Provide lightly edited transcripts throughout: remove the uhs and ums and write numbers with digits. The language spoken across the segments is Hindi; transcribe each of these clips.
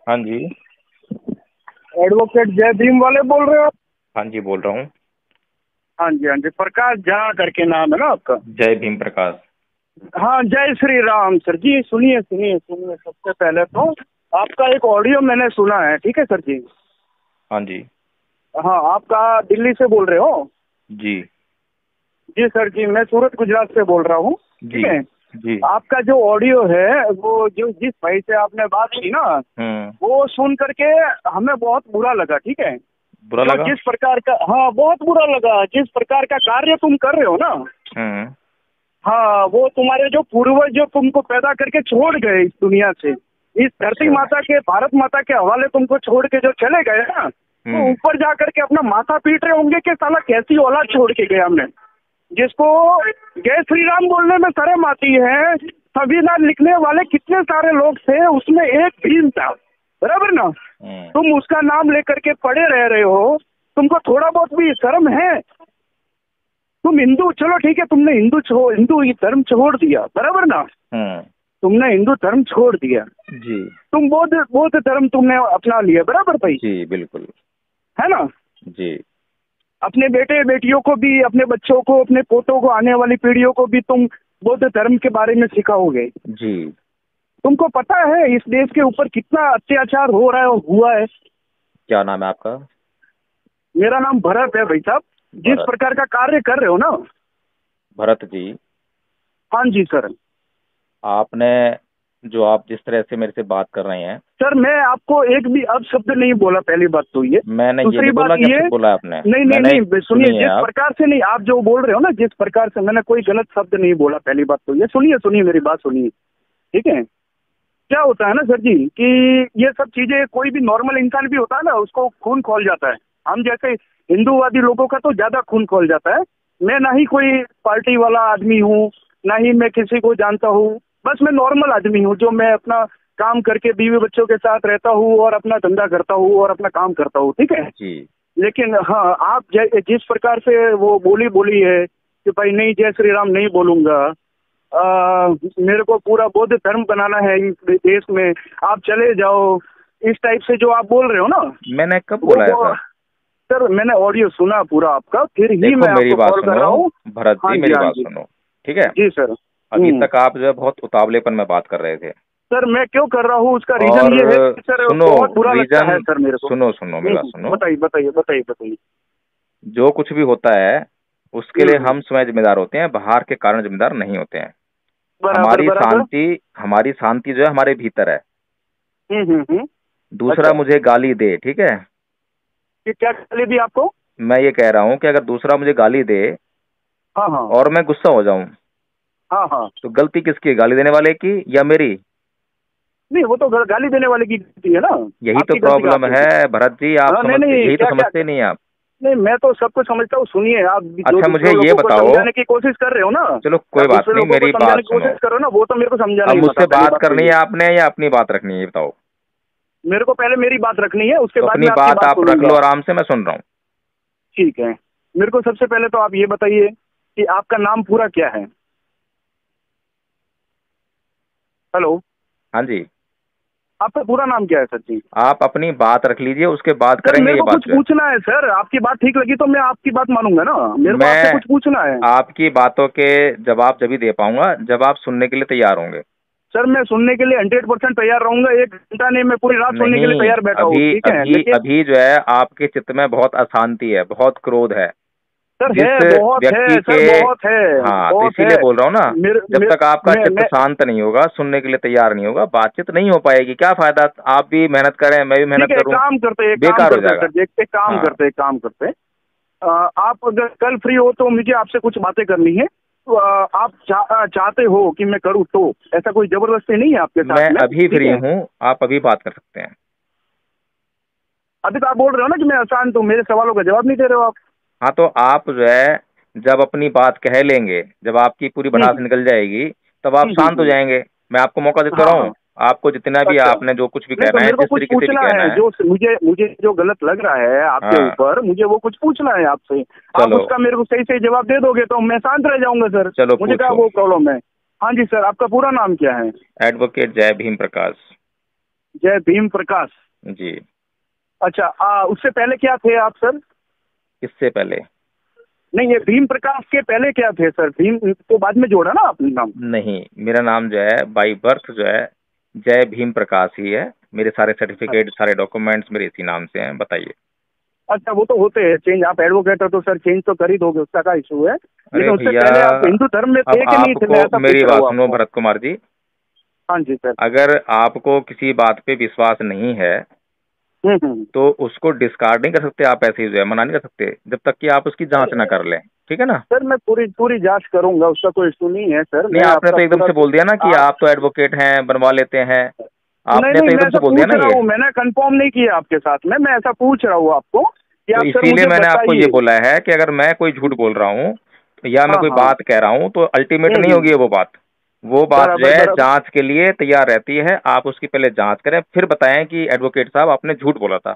हाँ जी। एडवोकेट जय भीम वाले बोल रहे हो आप? हाँ जी, बोल रहा हूँ। हाँ जी, हाँ जी। प्रकाश झा करके नाम है ना आपका? जय भीम प्रकाश। हाँ, जय श्री राम सर जी। सुनिए सुनिए सुनिए, सबसे पहले तो आपका एक ऑडियो मैंने सुना है, ठीक है सर जी। हाँ जी। हाँ, आपका दिल्ली से बोल रहे हो? जी। जी सर जी, मैं सूरत गुजरात से बोल रहा हूँ, जी। ठीक है। जी। आपका जो ऑडियो है वो जो जिस भाई से आपने बात की ना, हम्म। वो सुन करके हमें बहुत बुरा लगा, ठीक है। बुरा जो लगा? जिस प्रकार का, हाँ बहुत बुरा लगा, जिस प्रकार का कार्य तुम कर रहे हो ना, हम्म। हाँ वो तुम्हारे जो पूर्वज जो तुमको पैदा करके छोड़ गए इस दुनिया से, इस धरती अच्छा। माता के, भारत माता के हवाले तुमको छोड़ के जो चले गए ना, वो हम्म। ऊपर जा करके अपना माथा पीट रहे होंगे कि साला कैसी औलाद छोड़ के गया हमने, जिसको जय श्री राम बोलने में शर्म आती है। संविधान लिखने वाले कितने सारे लोग थे, उसमें एक भीम था, बराबर ना। हम्म। तुम उसका नाम लेकर के पड़े रह रहे हो, तुमको थोड़ा बहुत भी शर्म है? तुम हिंदू, चलो ठीक है, तुमने हिंदू ये धर्म छोड़ दिया, बराबर ना। हम्म। तुमने हिंदू धर्म छोड़ दिया, जी। तुम बौद्ध बौद्ध धर्म तुमने अपना लिया, बराबर भाई, जी बिल्कुल। है ना। जी। अपने बेटे बेटियों को भी, अपने बच्चों को, अपने पोतों को, आने वाली पीढ़ियों को भी तुम बौद्ध धर्म के बारे में सिखाओगे। जी। तुमको पता है इस देश के ऊपर कितना अत्याचार हो रहा है और हुआ है? क्या नाम है आपका? मेरा नाम भरत है भाई साहब। जिस भरत। प्रकार का कार्य कर रहे हो ना। भरत जी, हाँ जी सर। आपने जो आप जिस तरह से मेरे से बात कर रहे हैं। सर मैं आपको एक भी अपशब्द नहीं बोला, पहली बात तो ये। मैंने ये दूसरी नहीं बात बोला कि ये, आपसे बोला आपने। नहीं नहीं मैंने नहीं, सुनिए, सुनिए जिस आप। प्रकार से नहीं आप जो बोल रहे हो ना, जिस प्रकार से, मैंने कोई गलत शब्द नहीं बोला, पहली बात तो ये। सुनिए सुनिए मेरी बात सुनिए, ठीक है। क्या होता है ना सर जी कि ये सब चीजें, कोई भी नॉर्मल इंसान भी होता है ना, उसको खून खौल जाता है। हम जैसे हिंदूवादी लोगों का तो ज्यादा खून खौल जाता है। मैं ना ही कोई पार्टी वाला आदमी हूँ, ना ही मैं किसी को जानता हूँ। बस मैं नॉर्मल आदमी हूँ, जो मैं अपना काम करके बीवी बच्चों के साथ रहता हूँ और अपना धंधा करता हूँ और अपना काम करता हूँ, ठीक है। जी। लेकिन हाँ, आप जिस प्रकार से वो बोली बोली है कि भाई नहीं, जय श्री राम नहीं बोलूंगा, मेरे को पूरा बौद्ध धर्म बनाना है इस देश में, आप चले जाओ, इस टाइप से जो आप बोल रहे हो ना, मैंने कब बोला वो ऐसा? सर मैंने ऑडियो सुना पूरा आपका, फिर ही देखो मैं मेरी आपको बात कॉल कर सुनो। रहा हूँ। भरत हाँ जी जी, मेरी हाँ बात जी। सुनो। ठीक है। जी सर। अभी तक आप जो है बहुत उतावलेपन में बात कर रहे थे। सर मैं क्यों कर रहा हूँ, उसका रीजन और ये है कि सर सुनो, बहुत बुरा लगता है रीजन सर मेरे को। सुनो, सुनो मेरी बात सुनो। बताइए बताइए बताइए बताइए। जो कुछ भी होता है उसके लिए हम्म। हम स्वयं जिम्मेदार होते हैं, बाहर के कारण जिम्मेदार नहीं होते हैं। बराबर हमारी बराबर। शांति, हमारी शांति जो है हमारे भीतर है। हम्म। दूसरा अच्छा, मुझे गाली दे, ठीक है। कि क्या चले भी आपको? मैं ये कह रहा हूँ कि अगर दूसरा मुझे गाली दे हाँ हाँ और मैं गुस्सा हो जाऊं, हाँ हाँ। तो गलती किसकी है, गाली देने वाले की या मेरी? नहीं, वो तो गाली देने वाले की गलती है ना। यही तो आपकी गलती कहाँ प्रॉब्लम पे है होगी? भरत जी, आप हाँ नहीं समझते, नहीं, यही तो क्या क्या समझते नहीं हैं आप। नहीं, मैं तो सब कुछ समझता हूँ। सुनिए, आप जो अच्छा मुझे दूसरे ये लोगों को बताओ। समझाने की कोशिश कर रहे हो ना, चलो आप कोई बात दूसरे नहीं, लोगों को मेरी समझाने बात की सुनो। कोशिश करो ना, वो तो मेरे को समझाना अब नहीं आता, मुझसे पहली बात बात तो करनी ये। है आपने या अपनी बात रखनी है, ये बताओ। मेरे को पहले मेरी बात रखनी है, उसके तो बाद अपनी मैं आपकी बात बात आप रख लो सुनूंगा। आराम से, मैं सुन रहा हूँ। ठीक है। मेरे को सबसे पहले तो आप ये बताइए कि आपका नाम पूरा क्या है? हेलो। हाँ जी। आपका पूरा नाम क्या है सर जी? आप अपनी बात रख लीजिए, उसके बाद सर करेंगे मेरे ये को बात कुछ जो है। पूछना है सर, आपकी बात ठीक लगी तो मैं आपकी बात मानूंगा ना, मेरे को आपसे मैं कुछ पूछना है। आपकी बातों के जवाब जब ही दे पाऊंगा जब आप सुनने के लिए तैयार होंगे। सर मैं सुनने के लिए 100% तैयार रहूंगा, 1 घंटा नहीं, मैं पूरी रात सुनने के लिए नहीं, तैयार बैठा हूँ, अभी ठीक है, अभी लेकिन अभी जो है आपके चित्त में बहुत अशांति है, बहुत क्रोध है। सर है, जिस बहुत है व्यक्ति के, सर, बहुत है, हाँ तो बहुत है। इसीलिए बोल रहा हूँ ना। मेरे जब मेरे तक आपका मैं चित्त मैं शांत नहीं होगा, सुनने के लिए तैयार नहीं होगा, बातचीत नहीं हो पाएगी। क्या फायदा, आप भी मेहनत करें, मैं भी ठीक मेहनत है, एक करूं, काम करते हैं, एक काम बेकार हो करते हैं जाएगा। सर जी, एक काम हाँ। करते हैं, एक काम करते हैं। आप अगर कल फ्री हो तो मुझे आपसे कुछ बातें करनी है, तो आप चाहते हो कि मैं करूँ तो, ऐसा कोई जबरदस्ती नहीं है आपके मैं साथ में, अभी ठीक फ्री है। हूँ, आप अभी बात कर सकते हैं। अभी तो आप बोल रहे हो ना कि मैं अशांत हूँ, मेरे सवालों का जवाब नहीं दे रहे हो आप। हाँ तो आप जो है जब अपनी बात कह लेंगे, जब आपकी पूरी भड़ास हम्म निकल जाएगी, तब आप शांत हो हम्म। जाएंगे। मैं आपको मौका देता हाँ रहा हूँ। हाँ। आपको जितना भी, अच्छा, आपने जो कुछ भी नहीं तो कहना है, मेरे को जिस कुछ तरीके से भी पूछना कहना है, है। जो मुझे मुझे जो गलत लग रहा है आपके हाँ। ऊपर, मुझे वो कुछ पूछना है आपसे। आप चलो। उसका मेरे को सही सही जवाब दे दोगे तो मैं शांत रह जाऊंगा सर, चलो मुझे क्या पूछो। वो प्रॉब्लम है। हाँ जी सर, आपका पूरा नाम क्या है? एडवोकेट जय भीम प्रकाश। जय भीम प्रकाश। जी। अच्छा, उससे पहले क्या थे आप सर? इससे पहले नहीं, ये भीम प्रकाश के पहले क्या थे सर? भीम तो बाद में जोड़ा ना आपने नाम? नहीं, मेरा नाम जो है बाई बर्थ जो है जय भीम प्रकाश ही है। मेरे सारे सर्टिफिकेट, अच्छा सारे डॉक्यूमेंट्स मेरे इसी नाम से हैं। बताइए। अच्छा, वो तो होते हैं चेंज, आप एडवोकेट हो तो सर चेंज तो कर ही दोगे, उसका क्या इशू है। अरे लेकिन उससे भैया, पहले आप हिंदू धर्म में अब थे कि नहीं थे, मैं आपको ऐसा मेरी पूछ रहा बात हूँ सुनो आपको। भरत कुमार जी। हाँ जी सर। अगर आपको किसी बात पे विश्वास नहीं है हम्म। तो उसको डिस्कार्ड नहीं कर सकते आप, ऐसे ही जो है मना नहीं कर सकते जब तक कि आप उसकी जांच ना कर लें। ठीक है ना? सर मैं पूरी पूरी जांच करूंगा, उसका कोई इशू नहीं है सर। नहीं, मैं आपने आपका तो एकदम पूरा से बोल दिया ना कि आप आप तो एडवोकेट हैं, बनवा लेते हैं। नहीं आपने नहीं, तो मैं एकदम ऐसा से बोल दिया पूछ ना रहा ये। हूँ, मैंने कंफर्म नहीं किया आपके साथ में, मैं ऐसा पूछ रहा हूँ आपको कि तो आप सर इसीलिए मुझे मैंने आपको ये बताइए। बोला है कि अगर मैं कोई झूठ बोल रहा हूँ या मैं हाँ कोई हाँ। बात कह रहा हूँ तो अल्टीमेट नहीं हम्म। होगी वो बात। वो बात जो बराबर है बराबर। जांच के लिए तैयार रहती है। आप उसकी पहले जांच करें, फिर बताएं कि एडवोकेट साहब आपने झूठ बोला था।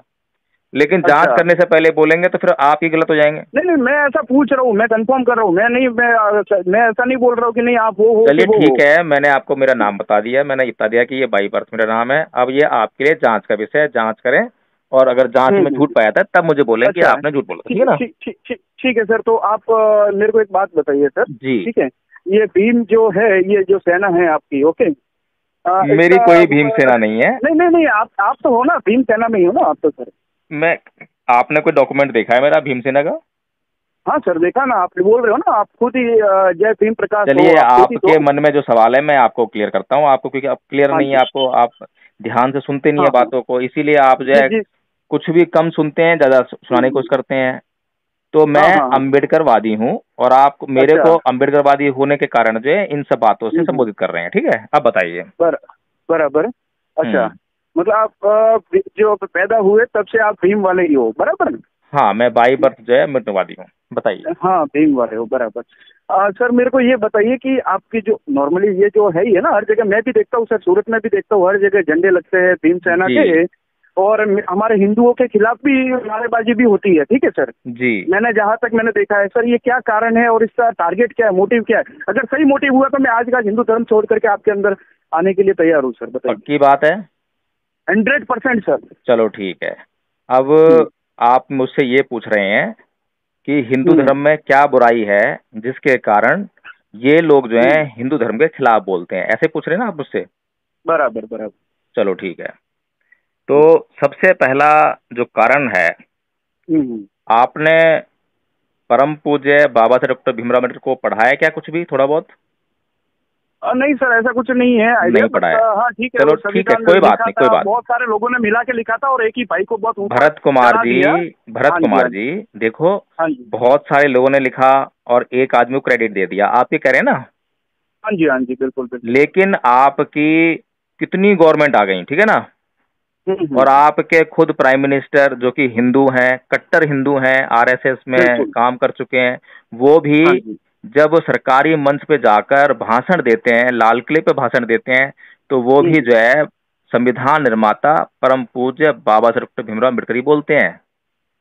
लेकिन जांच अच्छा, करने से पहले बोलेंगे तो फिर आप ही गलत हो जाएंगे। नहीं नहीं, मैं ऐसा पूछ रहा हूँ, मैं कंफर्म कर रहा हूँ, मैं नहीं, मैं ऐसा नहीं बोल रहा हूँ कि नहीं आप वो हो कि चलिए वो हो। ठीक है, मैंने आपको मेरा नाम बता दिया, मैंने बता दिया कि ये बाई बर्थ मेरा नाम है। अब ये आपके लिए जांच का विषय है, जांच करें और अगर जांच में झूठ हम्म। पाया था तब मुझे बोलें कि अच्छा, आपने झूठ बोला था। ठीक ठीक है है, ना? ठीक ठीक ठीक ठीक है सर। तो आप मेरे को एक बात बताइए सर, जी। ठीक है? ये भीम जो है, ये जो सेना है आपकी, ओके, मेरी इसका कोई भीम सेना नहीं है। नहीं नहीं नहीं, आप तो हो ना, भीम सेना में ही हो ना आप तो सर? मैं आपने कोई डॉक्यूमेंट देखा है मेरा भीमसेना का? हाँ सर, देखा ना, आप बोल रहे हो ना, आप खुद ही जय भीम प्रकाश हो, चलिए, आप खुद ही आपके तो। मन में जो सवाल है मैं आपको क्लियर करता हूँ आपको, क्योंकि अब क्लियर हाँ नहीं है जी। आपको, आप ध्यान से सुनते नहीं है हाँ हाँ। बातों को, इसीलिए आप जो जी है जी। कुछ भी कम सुनते हैं, ज्यादा सुनाने की हम्म। कोशिश करते हैं। तो मैं हाँ हाँ हाँ। अम्बेडकरवादी हूँ और आप मेरे अच्छा। को अम्बेडकरवादी होने के कारण जो है इन सब बातों से हम्म। संबोधित कर रहे हैं। ठीक है, अब बताइए। बर बराबर। अच्छा, हम्म। मतलब आप जो पैदा हुए तब से आप भीम वाले ही हो, बराबर? हाँ, मैं बाई बर्थ जो है मितवादी हूँ। बताइए। हाँ, भीम वाले हो, बराबर। सर मेरे को ये बताइए कि आपकी जो नॉर्मली ये जो है ही है ना, हर जगह मैं भी देखता हूँ सर, सूरत में भी देखता हूँ, हर जगह झंडे लगते हैं भीम सेना जी। के। और हमारे हिंदुओं के खिलाफ भी नारेबाजी भी होती है, ठीक है सर? जी। मैंने जहाँ तक मैंने देखा है सर, ये क्या कारण है और इसका टारगेट क्या है, मोटिव क्या है? अगर सही मोटिव हुआ तो मैं आज का हिंदू धर्म छोड़ करके आपके अंदर आने के लिए तैयार हूँ सर, बताइए। पक्की बात है। 100% सर। चलो ठीक है। अब हम्म। आप मुझसे ये पूछ रहे हैं कि हिंदू हम्म। धर्म में क्या बुराई है जिसके कारण ये लोग जो हैं हम्म। हिंदू धर्म के खिलाफ बोलते हैं, ऐसे पूछ रहे हैं ना आप मुझसे? बराबर बराबर। चलो ठीक है। तो सबसे पहला जो कारण है, हम्म। आपने परम पूज्य बाबा साहेब डॉक्टर भीमराव अम्बेडकर को पढ़ा है क्या कुछ भी, थोड़ा बहुत? नहीं सर, ऐसा कुछ नहीं है आइडिया, नहीं पढ़ा बट है। हाँ ठीक है, चलो वो ठीक है, संविधान कोई बात लिखा नहीं, कोई था, बात बहुत सारे लोगों ने मिला के लिखा था और एक ही भाई को बहुत नहीं। ऊपर भरत कुमार चढ़ा जी, दिया। भरत हाँ जी, कुमार हाँ जी। जी, देखो, हाँ जी। बहुत सारे लोगों ने लिखा और एक आदमी को क्रेडिट दे दिया, आप ये कह रहे हैं ना? हाँ जी, हाँ जी, बिल्कुल बिल्कुल। लेकिन आपकी कितनी गवर्नमेंट आ गई, ठीक है ना? और हम्म। आपके खुद प्राइम मिनिस्टर जो कि हिंदू हैं, कट्टर हिंदू हैं, आरएसएस में बिल्कुल। काम कर चुके हैं, वो भी हाँ जी। जब सरकारी मंच पे जाकर भाषण देते हैं, लाल किले पे भाषण देते हैं, तो वो भी जो है संविधान निर्माता परम पूज्य बाबा साहेब डॉक्टर भीमराव अम्बेडकर ही बोलते हैं।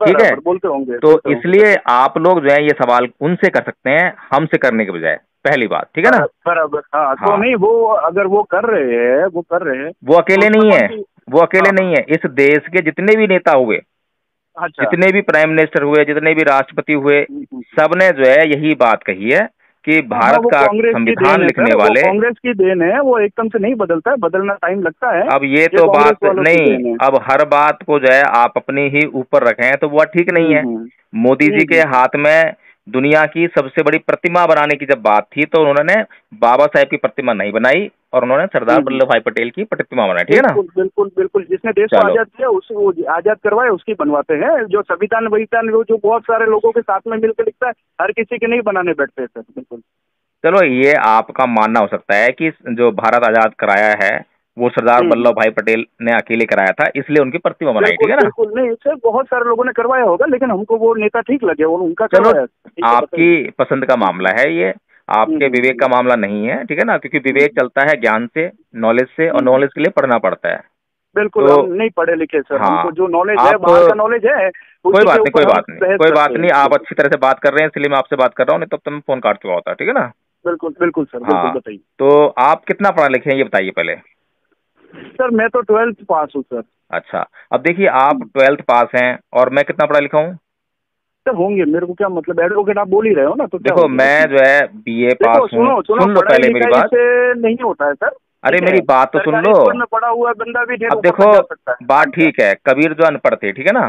ठीक है? बराबर, तो बोलते होंगे इसलिए बिल्कुल। आप लोग जो है ये सवाल उनसे कर सकते हैं, हमसे करने के बजाय, पहली बात। ठीक है ना? बराबर, हाँ तो हाँ, नहीं, वो अगर वो कर रहे हैं, वो कर रहे हैं वो तो अकेले उसमें नहीं कौन है। सी। वो अकेले हाँ हाँ। नहीं है, इस देश के जितने भी नेता हुए, अच्छा। जितने भी प्राइम मिनिस्टर हुए, जितने भी राष्ट्रपति हुए, हम्म। सबने जो है यही बात कही है कि हाँ हाँ, भारत वो का कांग्रेस की देन संविधान है लिखने सर, वो वाले। कांग्रेस की देन है, वो एकदम से नहीं बदलता है, बदलना टाइम लगता है। अब ये ये तो कांग्रेस बात वालों की नहीं, देन है। अब हर बात को जो है आप अपने ही ऊपर रखें तो वो ठीक नहीं है। हम्म। मोदी जी के हम्म। हाथ में दुनिया की सबसे बड़ी प्रतिमा बनाने की जब बात थी तो उन्होंने बाबा साहेब की प्रतिमा नहीं बनाई और उन्होंने सरदार हम्म। वल्लभ भाई पटेल की प्रतिमा बनाई। ठीक है ना? बिल्कुल बिल्कुल बिल्कुल, जिसने देश को चलो, आजाद किया उसे, वो आजाद करवाए उसकी बनवाते हैं। जो संविधान वविधान वो जो बहुत सारे लोगों के साथ में मिलकर लिखता है, हर किसी के नहीं बनाने बैठते हैं सर, बिल्कुल। चलो ये आपका मानना हो सकता है कि जो भारत आजाद कराया है वो सरदार हम्म। वल्लभ भाई पटेल ने अकेले कराया था, इसलिए उनकी प्रतिमा बनाई। ठीक बिल्कुल है ना? बिल्कुल, नहीं सर, बहुत सारे लोगों ने करवाया होगा, लेकिन हमको वो नेता ठीक लगे और उनका चलो, करवाया, ठीक है, आपकी बताइए। पसंद का मामला है ये, आपके विवेक का मामला नहीं है। ठीक है ना? क्योंकि विवेक हम्म। चलता है ज्ञान से, नॉलेज से, और हम्म। नॉलेज के लिए पढ़ना पड़ता है। बिल्कुल, तो हम नहीं पढ़े लिखे सर, हमको हाँ, जो नॉलेज है, आप बाहर का नॉलेज है, कोई उसी के बात नहीं, कोई ऊपर हम बात नहीं, बहस कोई बात करते हैं, नहीं, आप बिल्कुल। अच्छी तरह से बात कर रहे हैं इसलिए मैं आपसे बात कर रहा हूँ, नहीं तो मैं फोन काट चुका होता। ठीक है ना? बिल्कुल बिल्कुल सर, बिल्कुल, हाँ, बताइए। तो आप कितना पढ़ा लिखे हैं ये बताइए पहले। सर मैं तो 12th पास हूँ सर। अच्छा, अब देखिए आप 12th पास हैं और मैं कितना पढ़ा लिखा हूँ? सर होंगे, मेरे को क्या मतलब, एडवोकेट आप बोल ही रहे हो ना, तो क्या देखो हो गया मैं इसमें? जो है बीए पास देखो हूँ। सुनो सुनो, सुन लो पढ़ाई पहले मेरी लिखाई बात। से नहीं होता है सर, अरे ठीक है। मेरी बात तो सुन सरकारी लो। स्कूल में पढ़ा हुआ बंदा भी ढेर अब ऊपर देखो तक जा सकता है, बात हाँ क्या? ठीक है, कबीर जो अनपढ़ थे, ठीक है ना,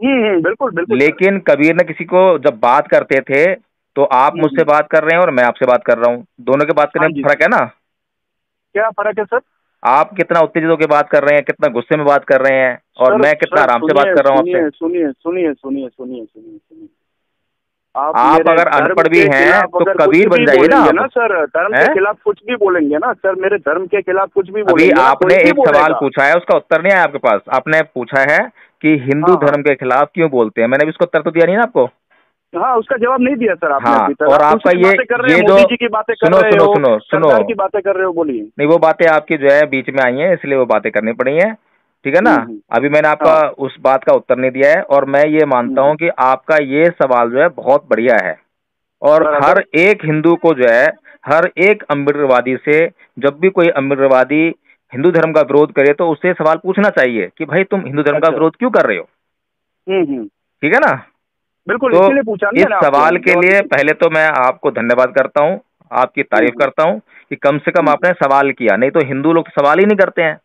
बिल्कुल बिल्कुल सर। लेकिन कबीर ने किसी को जब बात करते थे तो आप मुझसे हम्म। बात कर रहे हैं और मैं आपसे बात कर रहा हूँ, दोनों के बात करने हाँ में जी फर्क सर। है ना। क्या फर्क है सर? आप कितना उत्तेजित होकर बात कर रहे हैं, कितना गुस्से में बात कर रहे हैं, और सर मैं कितना सर आराम से बात सुनिए कर रहा हूँ आपसे। सुनिए सुनिए सुनिए सुनिए सुनिए सुनिए सुनिए, आप आप मेरे अगर धर्म अनपढ़ भी के हैं खिलाफ तो अगर कुछ कबीर बन भी जाइए ना बोलेंगे आप। ना सर, धर्म के हैं? खिलाफ कुछ भी बोलेंगे ना सर, मेरे धर्म के खिलाफ कुछ भी अभी बोलेंगे ना, आपने कोई भी एक सवाल बोलेगा। पूछा है, उसका उत्तर नहीं है आपके पास। आपने पूछा है कि हिंदू हाँ हाँ धर्म के खिलाफ क्यों बोलते हैं, मैंने भी उसका उत्तर तो दिया नहीं ना आपको। हाँ, उसका जवाब नहीं दिया सर आपने हाँ, अभी तक। और आप आपका दूसरी बातें कर रहे हैं, ये जो, मोदी जी की बातें कर सुनो रहे सुनो हो, सुनो सुनो, सरकार की बातें कर रहे हो, बोलिए। नहीं वो बातें आपकी जो है बीच में आई हैं इसलिए वो बातें करनी पड़ी हैं, ठीक है ना। हम्म। अभी मैंने आपका हाँ। उस बात का उत्तर नहीं दिया है, और मैं ये मानता हम्म। हूं कि आपका ये सवाल जो है बहुत बढ़िया है, और बराबर। हर एक हिंदू को जो है, हर एक अम्बेडकरवादी से, जब भी कोई अम्बेडकरवादी हिंदू धर्म का विरोध करे तो उससे सवाल पूछना चाहिए कि भाई तुम हिंदू धर्म का अच्छा। विरोध क्यों कर रहे हो, हम्म। ठीक है ना। बिल्कुल, तो इसीलिए पूछा ना इस मैंने आपसे, सवाल के जवाब लिए इसीलिए। पहले तो मैं आपको धन्यवाद करता हूँ, आपकी तारीफ हम्म। करता हूँ कि कम से कम हम्म। आपने सवाल किया, नहीं तो हिंदू लोग तो सवाल ही नहीं करते हैं।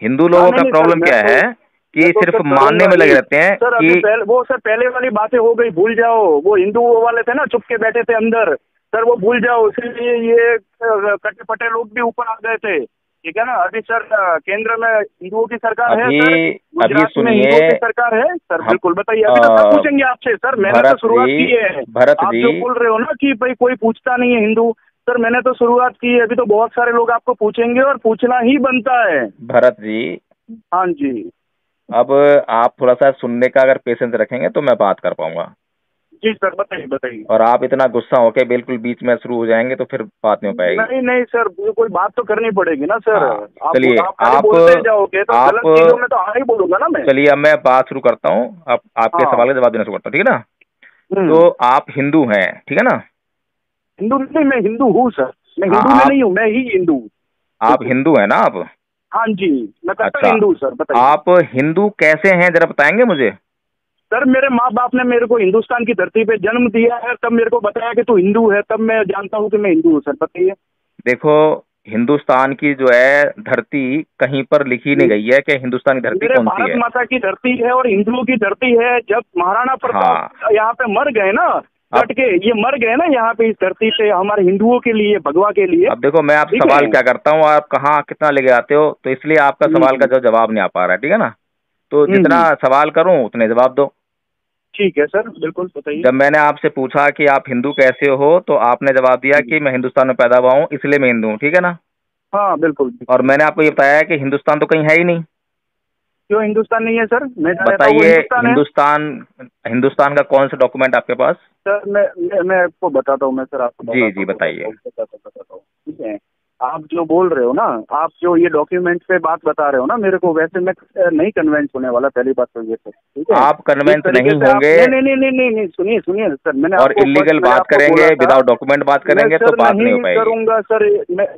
हिंदू हाँ लोगों नहीं का नहीं सर, प्रॉब्लम क्या है मैं कि तो सिर्फ सर मानने करूंगा में लगे ही रहते हैं सर। अभी कि पहले वो सर, पहले वाली बातें हो गई, भूल जाओ। वो हिंदू वाले थे ना, चुप के बैठे थे अंदर, सर वो भूल जाओ। इसीलिए ये कट्टे पट्टे लोग भी ऊपर आ गए थे, ठीक है ना। अभी सर केंद्र में हिंदुओं की सरकार है अभी सर, अभी गुजरात में सुनिए। हिंदुओं की सरकार है सर। हम बिल्कुल बताइए, अभी तो सब पूछेंगे आपसे सर, मैंने तो भरत शुरुआत जी, की है। भरत आप जी, जो बोल रहे हो ना कि भाई कोई पूछता नहीं है हिंदू, सर मैंने तो शुरुआत की है। अभी तो बहुत सारे लोग आपको पूछेंगे और पूछना ही बनता है। भरत जी, हाँ जी। अब आप थोड़ा सा सुनने का अगर पेशेंस रखेंगे तो मैं बात कर पाऊंगा, जी सर, बताइए बताइए। और आप इतना गुस्सा होके बिल्कुल बीच में शुरू हो जाएंगे तो फिर बात नहीं हो पाएगी। नहीं नहीं सर, कोई बात तो करनी पड़ेगी ना सर। हाँ, चलिए आप खाली आप बोलते जाओगे तो आप गलत चीजों में तो हाँ ही बोलूंगा ना मैं। चलिए अब मैं बात शुरू करता हूँ, अब आपके हाँ। सवाल का जवाब देना शुरू करता हूँ, ठीक है ना। हम्म। तो आप हिंदू हैं, ठीक है ना। हिंदू नहीं, मैं हिंदू हूँ सर। मैं हाँ, हिंदू में नहीं हूँ, मैं ही हिंदू हूँ। आप बिल्कुल। हिंदू हैं ना आप। हाँ जी, मैं कट्टर अच्छा, हिंदू हूँ सर, बताइए। आप हिंदू कैसे हैं जरा बताएंगे मुझे। सर मेरे माँ बाप ने मेरे को हिंदुस्तान की धरती पे जन्म दिया है, तब मेरे को बताया कि तू हिंदू है, तब मैं जानता हूँ कि मैं हिंदू हूँ सर, बताइए। देखो, हिंदुस्तान की जो है धरती कहीं पर लिखी नहीं गई है कि हिंदुस्तान की धरती मेरे कौन सी भारत है। माता की धरती है और हिंदुओं की धरती है। जब महाराणा हाँ, प्रताप यहाँ पे मर गए ना, अब डट के ये मर गए ना यहाँ पे, इस धरती पे, हमारे हिंदुओं के लिए, भगवा के लिए, अब देखो मैं आपसे ठीक है। सवाल क्या करता हूँ, आप कहाँ कितना लेके आते हो, तो इसलिए आपका सवाल का हम्म। जो जवाब नहीं आ पा रहा है, ठीक है ना। तो जितना हम्म। सवाल करूँ उतने जवाब दो। ठीक है सर, बिल्कुल बताइए। जब मैंने आपसे पूछा कि आप हिंदू कैसे हो तो आपने जवाब दिया हम्म। कि मैं हिंदुस्तान में पैदा हुआ हूँ इसलिए मैं हिंदू हूँ, ठीक है ना। हाँ बिल्कुल और बिल्कुल। मैंने आपको ये बताया कि हिंदुस्तान तो कहीं है ही नहीं। क्यों हिंदुस्तान नहीं है सर? मैं जहाँ रहता हूँ वो बताइए, हिंदुस्तान है। हिंदुस्तान, हिंदुस्तान का कौन सा डॉक्यूमेंट आपके पास। सर मैं आपको बताता हूँ, मैं सर आपको जी बताता जी हूँ बताइए। बताता हूँ, ठीक है। आप जो बोल रहे हो ना, आप जो ये डॉक्यूमेंट पे बात बता रहे हो ना मेरे को, वैसे मैं नहीं कन्वेंस होने वाला, पहली बात तो ये सर, ठीक है। आप जिस कन्वेंस तरीके नहीं से आप, होंगे नहीं नहीं नहीं नहीं नहीं नहीं, सुनिए सुनिए सर, मैंने और आपको फर्स्ट इलीगल मैंने बात आपको करेंगे, बोला था। विदाउट डॉक्यूमेंट बात मैं करेंगे तो सर बात नहीं हो नहीं पाएगी। करूंगा सर।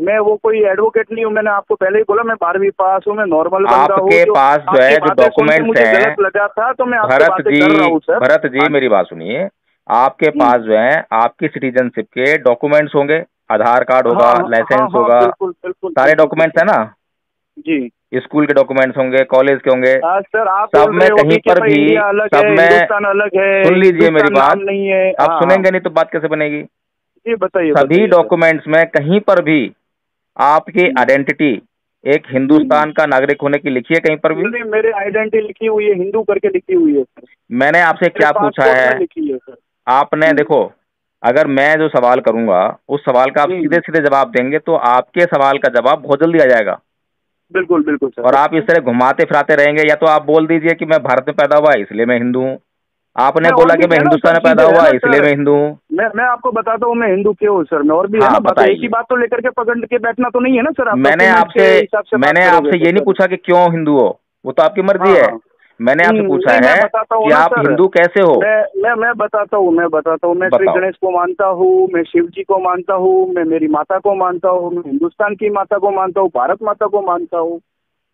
मैं वो कोई एडवोकेट नहीं हूँ। मैंने आपको पहले ही बोला, मैं 12वीं पास हूँ, मैं नॉर्मल बंदा हूँ। आपके जो पास जो आपकी है जो बातें सुन के डॉक्यूमेंट्स मुझे हैं, गलत लगा था तो मैं आपसे भरत बातें जी, कर रहा हूँ सर। भरत जी हाँ मेरी जी। बात सुनिए। आपके पास हम्म। जो है आपकी सिटीजनशिप के डॉक्यूमेंट्स होंगे, आधार कार्ड हाँ होगा, हाँ हाँ लाइसेंस हाँ, होगा, बिल्कुल बिल्कुल सारे बिल्कुल डॉक्यूमेंट्स है बिल्कुल। ना। जी। स्कूल के डॉक्यूमेंट्स होंगे, कॉलेज के होंगे, आज सर आप सब बोल में रहे हो कहीं कि पर भाई भी, इंडिया अलग सब है, में, हिंदुस्तान अलग है, सुन लीजिए मेरी हिंदुस्तान नाम बात। नहीं है। आप हाँ हाँ। सुनेंगे नहीं तो बात कैसे बनेगी। जी बताइए सभी बताइए सर। डॉक्यूमेंट्स में कहीं पर भी आपकी हम्म। आइडेंटिटी एक हम्म। हिंदुस्तान का नागरिक होने की लिखी है कहीं पर भी। नहीं, मेरे आइडेंटिटी लिखी हुई है, हिंदू करके लिखी हुई है सर। मैंने आपसे मेरे क्या पूछा पासपोर्ट है, में लिखी है सर। आपने हम्म। देखो, अगर मैं जो सवाल करूंगा उस सवाल का आप सीधे हम्म। सीधे जवाब देंगे तो आपके सवाल का जवाब बहुत जल्दी आ जाएगा। बिल्कुल बिल्कुल सर, और आप इस बताइए। तरह घुमाते फिराते रहेंगे, या तो आप बोल दीजिए कि मैं भारत में पैदा हुआ इसलिए मैं हिंदू हूँ, आपने मैं और बोला भी कि मैं है ना हिंदुस्तान सर, में पैदा चीजें है हुआ ना इसलिए सर। मैं हिंदू हूँ। मैं आपको बताता हूँ मैं हिंदू क्यों हूँ सर, मैं और भी है हाँ ना बातें। एक ही बताइए। बात तो लेकर के पकड़ के बैठना तो नहीं है ना सर, आप मैंने डॉक्यूमेंट के आपसे हिसाब से बात मैंने करोगे आपसे तो ये नहीं सर। पूछा कि क्यों हिंदू हो, वो तो आपकी मर्जी हाँ है। हाँ। मैंने आपसे पूछा नहीं, मैं है बताता हूँ कि ना आप सर। हिंदू कैसे हो। मैं बताता हूँ। मैं श्री बताओ। गणेश को मानता हूँ, मैं शिव जी को मानता हूँ, मैं मेरी माता को मानता हूँ, मैं हिंदुस्तान की माता को मानता हूँ, भारत माता को मानता हूँ,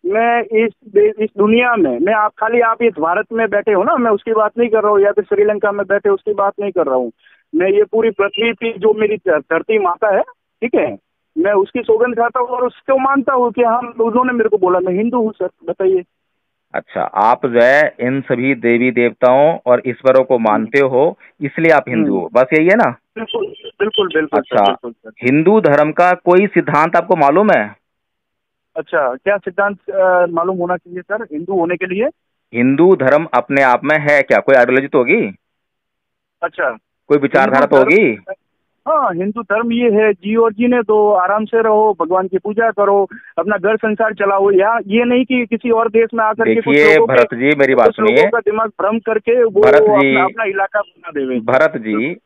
मैं इस दुनिया में, मैं आप खाली आप इस भारत में बैठे हो ना, मैं उसकी बात नहीं कर रहा हूँ, या फिर श्रीलंका में बैठे उसकी बात नहीं कर रहा हूँ। मैं ये पूरी पृथ्वी की जो मेरी धरती माता है, ठीक है, मैं उसकी सौगंध खाता हूँ और उसको मानता हूँ कि हम, उन्होंने मेरे को बोला मैं हिंदू हूँ सर, बताइए। अच्छा, आप जो है इन सभी देवी देवताओं और ईश्वरों को मानते हो, इसलिए आप हिंदू हो, बस यही है ना? बिल्कुल बिल्कुल बिल्कुल सर, अच्छा, बिल्कुल सर। हिंदू धर्म का कोई सिद्धांत आपको मालूम है? अच्छा, क्या सिद्धांत मालूम होना चाहिए सर हिंदू होने के लिए? हिंदू धर्म अपने आप में है क्या? कोई आइडियोलॉजी तो होगी, अच्छा, कोई हिंदू विचारधारा तो धर्म, होगी। हाँ हिंदू धर्म ये है, जियो और जीने दो, आराम से रहो, भगवान की पूजा करो, अपना घर संसार चलाओ। या ये नहीं कि किसी और देश में आकर के देखिए भरत जी, मेरी बात कुछ लोगों सुनिए। का दिमाग भ्रम करके वो भरत जी, अपना अपना इलाका बना देवे। भरत जी,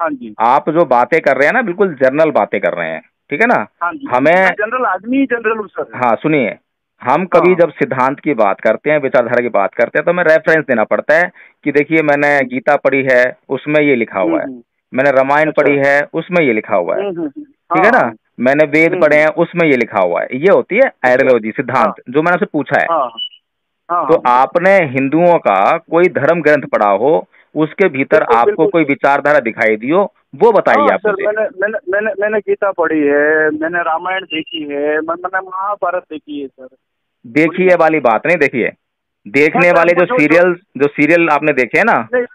हाँ जी, आप जो बातें कर रहे हैं ना, बिल्कुल जनरल बातें कर रहे हैं, ठीक है ना? हाँ जी, हमें, मैं जनरल आदमी, जनरल हूँ सर। हाँ सुनिए, हम कभी हाँ। जब सिद्धांत की बात करते हैं, विचारधारा की बात करते हैं, तो हमें रेफरेंस देना पड़ता है कि देखिए मैंने गीता पढ़ी है, उसमें ये लिखा हुआ है। हम्म। मैंने रामायण अच्छा। पढ़ी है, उसमें ये लिखा हुआ है। ठीक है हाँ। ना? मैंने वेद पढ़े हम्म। हैं, उसमें ये लिखा हुआ है। ये होती है अच्छा। आइडियोलॉजी, हाँ सिद्धांत, जो मैंने आपसे पूछा है। हाँ हाँ तो हाँ। आपने हिंदुओं का कोई धर्म ग्रंथ पढ़ा हो, उसके भीतर बिल्कुल आपको बिल्कुल कोई सर। विचारधारा दिखाई दी हो, वो बताइए हाँ आप सर, मुझे। मैंने मैंने मैंने मैंने गीता पढ़ी है, मैंने रामायण देखी है, मैंने महाभारत देखी है सर। देखिए बोलिए। वाली बात नहीं, देखिए हाँ देखने सर, वाले वो जो जो सीरियल आपने देखे हैं ना, नहीं,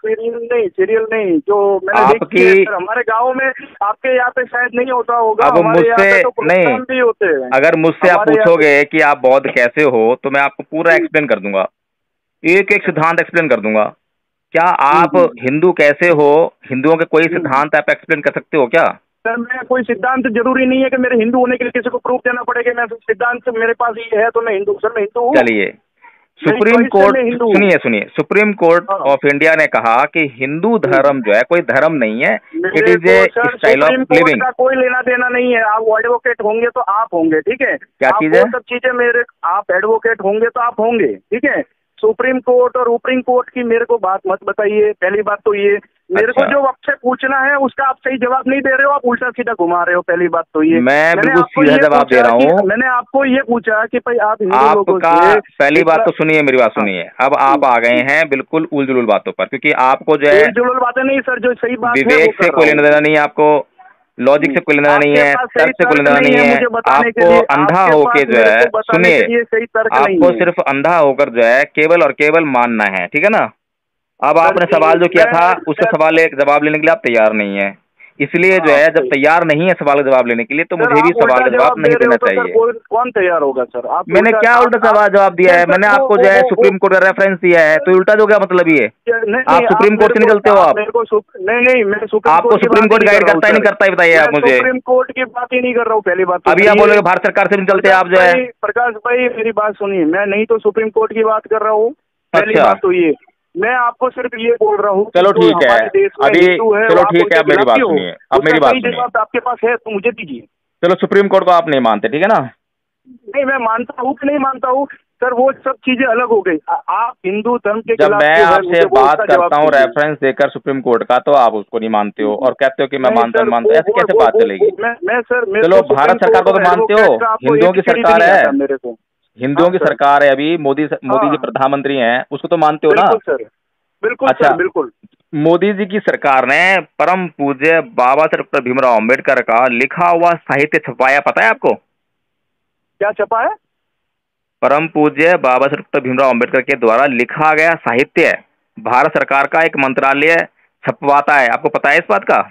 सीरियल नहीं, जो मैंने देखी आपकी, है सर, हमारे गांव में, आपके यहाँ पे शायद नहीं होता होगा, अब हमारे यहाँ मुझसे पे तो नहीं, प्रोग्राम भी होते हैं। अगर मुझसे आप हमारे यहाँ पे पूछोगे कि आप बौद्ध कैसे हो, तो मैं आपको पूरा एक्सप्लेन कर दूंगा, एक एक सिद्धांत एक्सप्लेन कर दूंगा। क्या आप हम्म। हिंदू कैसे हो, हिंदुओं के कोई हम्म। सिद्धांत आप एक्सप्लेन कर सकते हो क्या? सर, मैं कोई सिद्धांत जरूरी नहीं है कि मेरे हिंदू होने के लिए किसी को प्रूफ देना पड़ेगा। मैं सिद्धांत मेरे पास ये है तो मैं हिंदू, सर मैं हिंदू हूँ। चलिए, मेरी सुप्रीम चॉइस से कोर्ट, मैं हिंदू हूँ। सुनिए सुनिए, सुप्रीम कोर्ट हाँ। ऑफ इंडिया ने कहा कि हिंदू हम्म। धर्म जो है कोई धर्म नहीं है, इट मेरे इज को a sir style of Supreme Court living. का कोई लेना देना नहीं है। आप एडवोकेट होंगे तो आप होंगे, ठीक है। क्या आप चीज वो है? सब चीजें मेरे, आप एडवोकेट होंगे तो आप होंगे, ठीक है। सुप्रीम कोर्ट और सुप्रीम कोर्ट की मेरे को बात मत बताइए। पहली बात तो ये, मेरे को अच्छा, जो आपसे पूछना है उसका आप सही जवाब नहीं दे रहे हो, आप उल्टा सीधा घुमा रहे हो। पहली बात तो ये, मैं मैंने बिल्कुल आपको सीधा ये जवाब दे पूछा रहा कि, हूँ। मैंने आपको ये पूछा कि भाई आप हिंदू लोगों आपका, से पहली बात इतना। तो सुनिए, मेरी बात हाँ। सुनिए, अब आप आ गए हैं बिल्कुल उल जुलूल बातों पर, क्योंकि आपको जो है उल जुलूल बातें नहीं सर, जो सही बात है वो विवेक से कर रहा कोई लेना हूँ। देना नहीं है आपको, लॉजिक से कोई लेना देना नहीं आपके है, पास सही तर्क से कोई तर्क लेना देना नहीं नहीं है है। मुझे बताने के आपको लिए, अंधा आपके होके पास जो मेरे है, को बताने सुनिए, के लिए सही तर्क नहीं आपको है। सिर्फ अंधा होकर जो है केवल और केवल मानना है, ठीक है ना? अब सर आपने जी, सवाल जो किया था, उसका सर, सवाल एक जवाब लेने के लिए आप तैयार नहीं है, इसलिए जो हाँ है जब सही। तैयार नहीं है सवाल का जवाब लेने के लिए, तो सर मुझे भी आप सवाल उल्टा का जवाब जवाब दे नहीं रहे देना हो तो सर चाहिए। कौन तैयार होगा सर? आप मैंने उल्टा, क्या उल्टा आप सवाल जवाब दिया नहीं है? सर, मैंने वो आपको जो वो है वो वो सुप्रीम कोर्ट का रेफरेंस दिया है, तो उल्टा जो क्या मतलब ये? नहीं आप नहीं, सुप्रीम कोर्ट से नहीं चलते हो? आप आप, मेरे को नहीं नहीं, मैं सुप्रीम आपको कोर्ट की सुप्रीम बात ही कोर्ट नहीं कर गाइड रहा हूँ करता है नहीं सर। करता है, बताइए मैं आप मुझे। सुप्रीम कोर्ट की बात ही नहीं कर रहा हूँ। पहली बात तो अभी आप सुनिए। बोलोगे भारत सरकार से भी नहीं चलते आप जो है। प्रकाश भाई मेरी बात सुनिए, मैं नहीं तो सुप्रीम कोर्ट की बात कर रहा हूँ। पहली अच्छा, बात तो ये, मैं आपको सिर्फ ये बोल रहा हूँ कि चलो जो ठीक है, हमारे देश में अभी हिंदू है वो चलो आप ठीक है, उनके अब मेरी खिलाफ बात क्यों हो? सुनिए, अब मेरी उसका बात सही सुनिए। जवाब आपके पास है तो मुझे दीजिए। चलो, सुप्रीम कोर्ट को आप नहीं मानते, ठीक है ना? नहीं, मैं मानता हूँ कि नहीं मानता हूँ सर, वो सब चीजें अलग हो गई। आप हिंदू धर्म के जब खिलाफ मैं जो है आपसे मुझे वो बात उसका जवाब करता हूँ दीजिए। रेफरेंस देकर सुप्रीम कोर्ट का, तो आप उसको नहीं मानते हो और कहते हो कि मैं नहीं मानता सर, हूँ, मानता हूँ, ऐसे कैसे बात चलेगी? मैं सर, मेरे चलो, को सुप्रीम भारत सरकार कोर्ट को तो और मानते हो, एडवोकेट का आपको हिंदुओं की एबीसीडी भी सरकार नहीं है, आता मेरे को। हाँ हिंदुओं की सर। सरकार है अभी, मोदी जी हाँ प्रधानमंत्री हैं, उसको तो मानते हो ना? बिल्कुल सर, बिल्कुल अच्छा, सर, बिल्कुल। मोदी जी की सरकार ने परम पूज्य बाबा साहेब डॉक्टर भीमराव अम्बेडकर का लिखा हुआ साहित्य छपवाया, पता है आपको? क्या छपा है? परम पूज्य बाबा साहेब डॉक्टर भीमराव अम्बेडकर के द्वारा लिखा गया साहित्य भारत सरकार का एक मंत्रालय छपवाता है, आपको पता है इस बात का?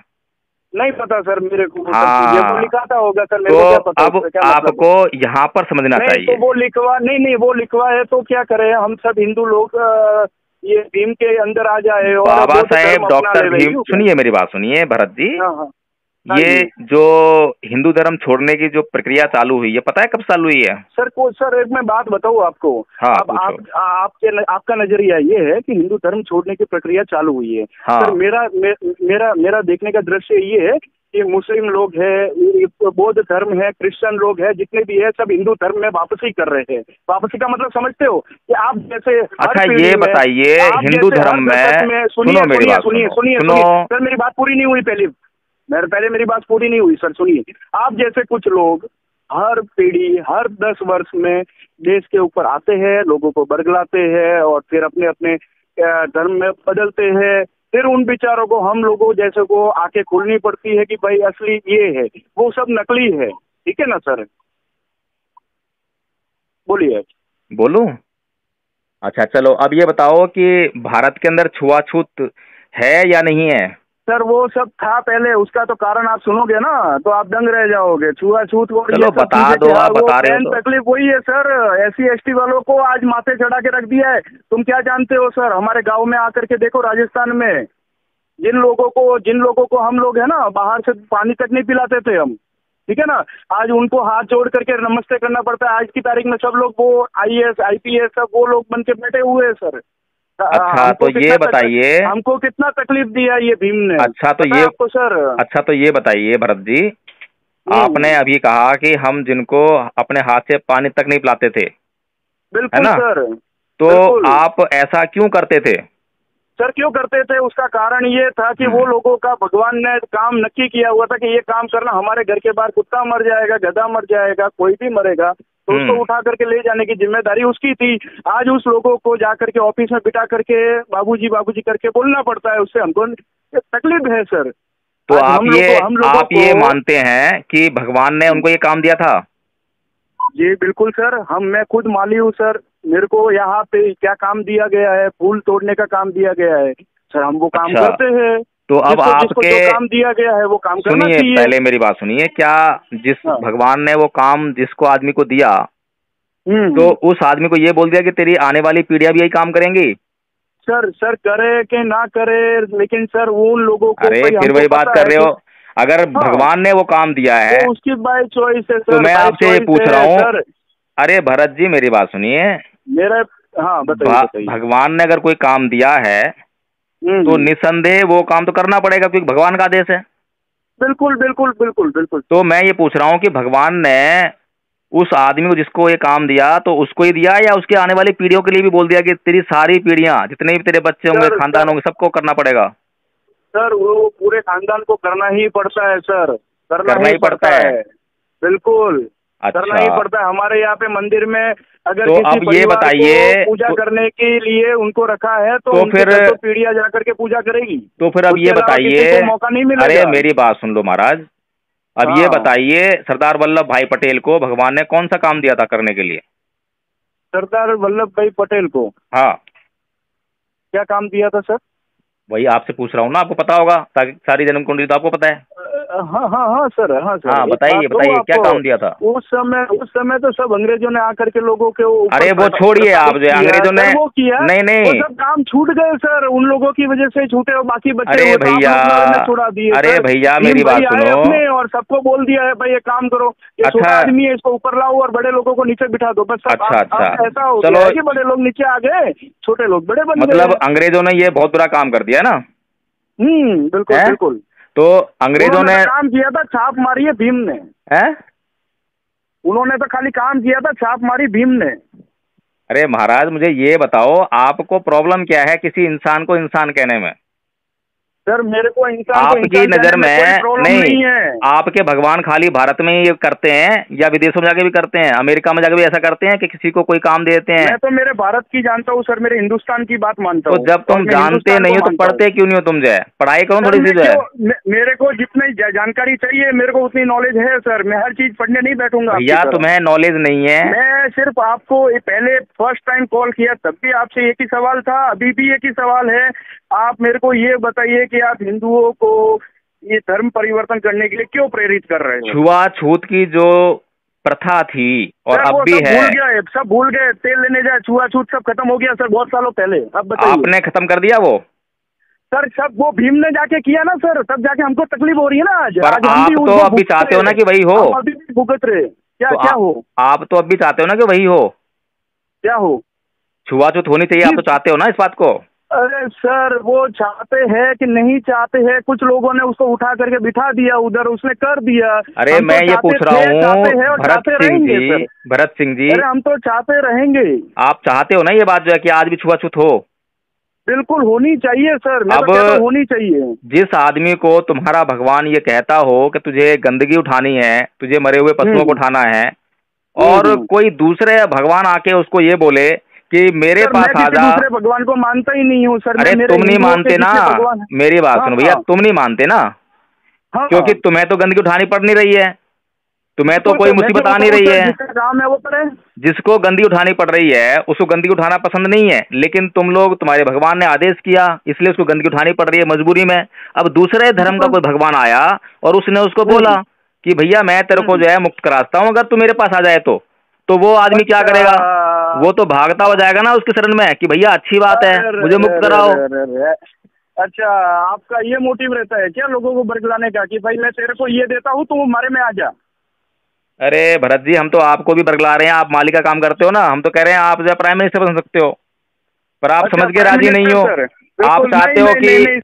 नहीं पता सर मेरे को, वो सब ये तो हाँ, लिखाता होगा सर, मेरे तो को क्या पता अब उसका क्या मतलब है। आपको यहाँ पर समझना नहीं तो चाहिए। वो लिखवा, नहीं नहीं, वो लिखवा है तो क्या करें हम सब हिंदू लोग, ये भीम के अंदर आ जाए और बाबा बौद्ध साहेब धर्म अपना डॉक्टर ले, भीम, यूँ क्या? सुनिए मेरी बात सुनिए भरत जी, हाँ हाँ। हाँ ये जी जो हिंदू धर्म छोड़ने की जो प्रक्रिया चालू हुई है, पता है कब चालू हुई है? सर। सर एक मैं बात बताऊँ आपको। हाँ अब पूछो। आपका नजरिया ये है कि हिंदू धर्म छोड़ने की प्रक्रिया चालू हुई है। हाँ, सर मेरा देखने का दृश्य ये है कि मुस्लिम लोग है, बौद्ध धर्म है, क्रिश्चियन लोग है, जितने भी है सब हिंदू धर्म में वापसी कर रहे हैं। वापसी का मतलब समझते हो कि आप जैसे अच्छा ये बताइए, हिंदू धर्म में, सुनिए सुनो मेरी सुनिए बात, सुनिए सुनिए सुनो। सुनिए सर, मेरी बात पूरी नहीं हुई। पहले मेरी बात पूरी नहीं हुई सर, सुनिए। आप जैसे कुछ लोग हर पीढ़ी हर 10 वर्ष में देश के ऊपर आते हैं, लोगों को बरगलाते हैं और फिर अपने अपने धर्म में बदलते हैं। फिर उन बेचारों को, हम लोगों जैसे को आंखें खोलनी पड़ती है कि भाई असली ये है, वो सब नकली है। ठीक है ना सर? बोलिए। बोलूं? अच्छा चलो, अब ये बताओ कि भारत के अंदर छुआछूत है या नहीं है? सर वो सब था पहले, उसका तो कारण आप सुनोगे ना तो आप दंग रह जाओगे। छुआछूत और चलो ये सब बता चीजें दो, क्या, आप वो बता रहे हो मेन तो। तकलीफ वही है सर। SC ST वालों को आज माथे चढ़ा के रख दिया है। तुम क्या जानते हो सर, हमारे गांव में आकर के देखो, राजस्थान में जिन लोगों को हम लोग है ना बाहर से पानी तक नहीं पिलाते थे हम, ठीक है ना, आज उनको हाथ जोड़ करके नमस्ते करना पड़ता है। आज की तारीख में सब लोग वो IAS IPS सब वो लोग बन के बैठे हुए हैं सर। अच्छा तो ये बताइए, हमको कितना तकलीफ दिया ये भीम ने, अच्छा तो पता ये है आपको सर? अच्छा तो ये बताइए भरत जी, आपने हम्म, अभी कहा कि हम जिनको अपने हाथ से पानी तक नहीं पिलाते थे, है बिल्कुल ना? सर। तो बिल्कुल आप ऐसा क्यों करते थे? सर, क्यों करते थे उसका कारण ये था कि वो हम्म। लोगों का भगवान ने काम नक्की किया हुआ था कि ये काम करना, हमारे घर के बाहर कुत्ता मर जाएगा, गधा मर जाएगा, कोई भी मरेगा तो उसको उठा करके ले जाने की जिम्मेदारी उसकी थी। आज उस लोगों को जाकर के ऑफिस में बिठा करके बाबूजी बाबूजी करके बोलना पड़ता है, उससे हमको तकलीफ है सर। तो आज हम लोगों आप ये को मानते हैं कि भगवान ने उनको ये काम दिया था? जी बिल्कुल सर, मैं खुद माली हूँ सर। मेरे को यहाँ पे क्या काम दिया गया है, फूल तोड़ने का काम दिया गया है सर, हम वो काम अच्छा, करते हैं। तो अब जिसको आपके, जो काम दिया गया है वो काम करना सुनिए चाहिए। पहले मेरी बात सुनिए, क्या जिस हाँ। भगवान ने वो काम जिसको आदमी को दिया, तो हम्म। उस आदमी को ये बोल दिया कि तेरी आने वाली पीढ़ियां भी यही काम करेंगी? सर करे कि ना करे, लेकिन सर उन लोगों को अरे भाई फिर हमको वही बात पता कर है रहे कि हो, अगर हाँ, भगवान ने वो काम दिया है वो उसकी बाय चॉइस है तो सर, मैं बाय आपसे ये चॉइस पूछ रहा है हूँ। सर। अरे भरत जी मेरी बात सुनिए, मेरा हाँ, बताइए बताइए। भगवान ने अगर कोई काम दिया है तो हम्म, निसंदेह वो काम तो करना पड़ेगा, क्योंकि भगवान का आदेश है। बिल्कुल बिल्कुल बिल्कुल बिल्कुल। तो मैं ये पूछ रहा हूँ कि भगवान ने उस आदमी को जिसको ये काम दिया तो उसको ही दिया, या उसके आने वाली पीढ़ियों के लिए भी बोल दिया कि तेरी सारी पीढ़ियां, जितने भी तेरे बच्चे होंगे, सर खानदान सर होंगे, सबको करना पड़ेगा? सर वो पूरे खानदान को करना ही पड़ता है सर, करना करना ही ही पड़ता पड़ता है? है। बिल्कुल करना अच्छा ही पड़ता है। हमारे यहाँ पे मंदिर में अगर तो किसी अब ये परिवार को बताइए, पूजा करने के लिए उनको रखा है तो तो उनके फिर घर तो पीढ़ियां जा करके पूजा करेगी। तो फिर अब उसके ये अलावा किसी बताइए, को मौका नहीं अरे मिलेगा। मेरी बात सुन लो महाराज, अब ये हाँ, बताइए, सरदार वल्लभ भाई पटेल को भगवान ने कौन सा काम दिया था करने के लिए? सरदार वल्लभ भाई पटेल को हाँ, क्या काम दिया था सर? वही आपसे पूछ रहा हूँ ना, आपको पता होगा, ताकि सारी जन्म कुंडली तो आपको पता है। हाँ हाँ हाँ सर, हाँ सर, हाँ एक बात बताइए कहूँ बताइए, क्या आपको, काम दिया था? उस समय तो सब अंग्रेजों ने आकर के लोगों के ऊपर अरे वो छोड़िए, आप प्रताड़ित जो है किया अंग्रेजों ने, सर, वो किया। नहीं वो नहीं, सब काम छूट गए सर, उन लोगों की वजह से छूटे और बाकी बचे अरे हुए तो आप भैया, लोगों ने छुड़ा दिए अरे सर। भैया भीम मेरी बात भाई आए सुनो। अपने और सबको बोल दिया है भाई ये काम करो, ये छोटा अच्छा आदमी है इसको ऊपर लाओ और बड़े लोगों को नीचे बिठा दो, बस सब अच्छा अच्छा, अब ऐसा हो चलो, गया है कि बड़े लोग नीचे आ गए, छोटे लोग बड़े बन गए मतलब हैं। अंग्रेजों ने ये बहुत बुरा काम कर दिया ना, बिल्कुल है? बिल्कुल। तो अंग्रेजों उन्होंने ने, तो काम किया था, छाप मारी है भीम ने। है? उन्होंने तो खाली काम किया था, छाप मारी भीम ने। अरे महाराज मुझे ये बताओ, आपको प्रॉब्लम क्या है किसी इंसान को इंसान कहने में? सर मेरे को इंसान को आपकी इंसान नजर कहने में कोई में प्रॉब्लम नहीं, नहीं है। आपके भगवान खाली भारत में ही ये करते हैं या विदेशों में जाके भी करते हैं? अमेरिका में जाके भी ऐसा करते हैं कि किसी को कोई काम दे देते हैं? मैं तो मेरे भारत की जानता हूँ सर, मेरे हिंदुस्तान की बात मानता तो हूँ जब और तुम मैं जानते हिंदुस्तान नहीं को हो तो मानता हूँ। पढ़ते क्यों नहीं हो? तुम जो है पढ़ाई करो सर थोड़ी सी मैं जो है। मेरे को जितनी जानकारी चाहिए, मेरे को उतनी नॉलेज है सर, मैं हर चीज पढ़ने नहीं बैठूंगा आपकी भैया तरह। तुम्हें नॉलेज नहीं है। मैं सिर्फ आपको पहले फर्स्ट टाइम कॉल किया तब भी आपसे एक ही सवाल था, अभी भी एक ही सवाल है। आप मेरे को ये बताइए कि आप हिंदुओं को ये धर्म परिवर्तन करने के लिए क्यों प्रेरित कर रहे हो? छुआछूत की जो प्रथा थी और सर अब वो भी सब है, भूल गए, सब भूल गए, तेल लेने जाए छुआछूत सब खत्म हो गया सर, बहुत सालों पहले। अब बताइए। आपने खत्म कर दिया वो? सर सब वो भीम ने जाके किया ना सर, तब जाके हमको तकलीफ हो रही है ना आज। पर आज हम आप भी तो उसको अब भी भुगत चाहते हो रहे ना हैं। कि वही हो? हम अभी भी भुगत रहे। क्या तो क्या हो? आप तो अब भी चाहते हो ना कि वही हो? क्या हो? छुआछूत होनी चाहिए, आप तो चाहते हो ना इस बात को? अरे सर वो चाहते हैं कि नहीं चाहते हैं, कुछ लोगों ने उसको उठा करके बिठा दिया उधर, उसने कर दिया। अरे हम मैं तो ये चाहते पूछ रहा थे, चाहते हूँ हैं और भरत चाहते सिंह रहेंगे जी, सर। भरत सिंह जी, अरे हम तो चाहते रहेंगे। आप चाहते हो ना ये बात जो है कि आज भी छुआछूत हो? बिल्कुल होनी चाहिए सर, मैं अब तो कहता हूं होनी चाहिए। जिस आदमी को तुम्हारा भगवान ये कहता हो कि तुझे गंदगी उठानी है, तुझे मरे हुए पशुओं को उठाना है, और कोई दूसरे भगवान आके उसको ये बोले कि मेरे सर, पास मैं आ किसी जा। दूसरे भगवान को मानता ही नहीं हूँ सर। अरे मैं तुम नहीं मानते ना, मेरी बात हाँ सुनो भैया, हाँ तुम नहीं मानते ना, हाँ, क्योंकि तुम्हें तो गंदगी उठानी पड़ नहीं रही है, तुम्हें तो कोई सर, मैं मुसीबत क्यों आ नहीं रही उठाऊं सर, है। जिसका काम है वो करे। जिसको गंदगी उठानी पड़ रही है उसको गंदगी उठाना पसंद नहीं है, लेकिन तुम लोग, तुम्हारे भगवान ने आदेश किया इसलिए उसको गंदगी उठानी पड़ रही है मजबूरी में। अब दूसरे धर्म का कोई भगवान आया और उसने उसको बोला कि भैया मैं तेरे को जो है मुक्त कराता हूं अगर तू मेरे पास आ जाए तो वो आदमी क्या अच्छा, करेगा? वो तो भागता हो जाएगा ना उसके शरण में कि भैया अच्छी बात है, मुझे मुक्त कराओ। अच्छा, आपका ये मोटिव रहता है क्या लोगों को बरगलाने का कि भाई मैं तेरे को ये देता हूँ तुम हमारे में आ जा? अरे भरत जी, हम तो आपको भी बरगला रहे हैं, आप माली का काम करते हो ना, हम तो कह रहे हैं आप जो प्राइम मिनिस्टर बन सकते हो, पर आप अच्छा, समझ के प्राइम राजी नहीं मिनिस्टर हो। सर, आप बिल्कुल चाहते नहीं हो नहीं कि नहीं नहीं